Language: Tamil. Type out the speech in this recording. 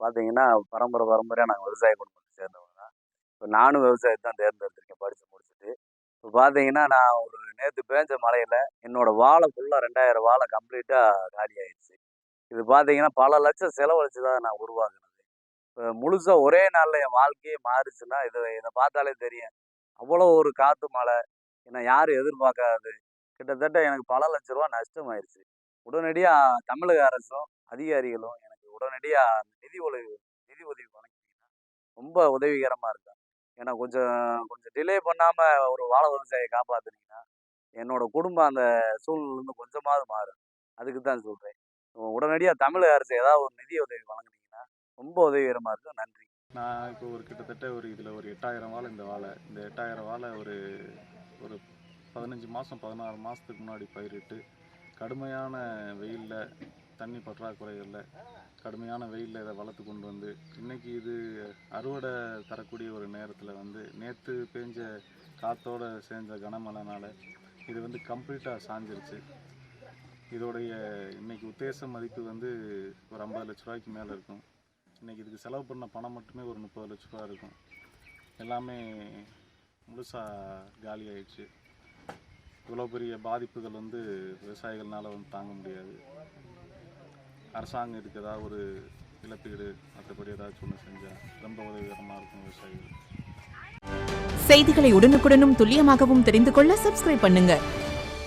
பார்த்தீங்கன்னா, பரம்பரையா நாங்க விவசாய குடும்பத்த சேர்ந்தவங்க தான். இப்ப நானும் விவசாயத்த தான் தேர்ந்தெடுத்திருக்கேன் படிச்சு முடிச்சுட்டு. இப்ப பார்த்தீங்கன்னா, நான் ஒரு நேத்து பேஞ்ச மழையில என்னோட வாழ ஃபுல்லா 2000 வாழ கம்ப்ளீட்டா காலியாயிருச்சு. இது பார்த்தீங்கன்னா, பல லட்சம் செலவழிச்சு தான் நான் உருவாக்குனது. இப்ப முழுசா ஒரே நாள்ல என் வாழ்க்கையே மாறுச்சுன்னா, இத பார்த்தாலே தெரியும். அவ்வளோ ஒரு காத்து, மழை. ஏன்னா யாரும் எதிர்பார்க்காதது. கிட்டத்தட்ட எனக்கு பல லட்ச ரூபா நஷ்டமாயிருச்சு. உடனடியா தமிழக அரசும், அதிகாரிகளும் எனக்கு உடனடியா நிதி உதவி வழங்கினீங்கன்னா, ரொம்ப உதவிகரமா இருக்கும். ஏன்னா கொஞ்சம் கொஞ்சம் டிலே பண்ணாம ஒரு வாழ விவசாயிய காப்பாத்துனீங்கன்னா, என்னோட குடும்பம் அந்த சூழ்நிலையிலருந்து கொஞ்சமாவது மாறும். அதுக்கு தான் சொல்றேன். உடனடியா தமிழக அரசு ஏதாவது ஒரு நிதி உதவி வழங்குனீங்கன்னா, ரொம்ப உதவிகரமா இருக்கும். நன்றி. நான் இப்போ கிட்டத்தட்ட இதில் ஒரு 8000 வாழை இந்த வாழை. இந்த 8000 வாழை ஒரு ஒரு 15 மாதம் 16 மாதத்துக்கு முன்னாடி பயிரிட்டு கடுமையான வெயிலில் தண்ணி பற்றாக்குறைகளில் கடுமையான வெயிலில் இதை வளர்த்து கொண்டு வந்து இன்றைக்கி இது அறுவடை தரக்கூடிய ஒரு நேரத்தில் நேற்று பேஞ்ச காற்றோடு செஞ்ச கனமழைனால இது கம்ப்ளீட்டாக சாஞ்சிருச்சு. இதோடைய இன்றைக்கி உத்தேச மதிப்பு ஒரு 50 லட்ச ரூபாய்க்கு மேலே இருக்கும். இன்றைக்கி இதுக்கு செலவு பண்ண பணம் மட்டுமே ஒரு 30 லட்ச ரூபா இருக்கும். எல்லாமே முழுசாக காலி ஆயிடுச்சு. இவ்வளோ பெரிய பாதிப்புகள் விவசாயிகள்னால தாங்க முடியாது. அரசாங்கம் இதுக்கு ஏதாவது ஒரு இழப்பீடு மற்றபடி ஏதாச்சும் ஒன்று செஞ்சால் ரொம்ப உதவிகரமாக இருக்கும் விவசாயிகள். செய்திகளை உடனுக்குடனும் துல்லியமாகவும் தெரிந்து கொள்ள சப்ஸ்கிரைப் பண்ணுங்க.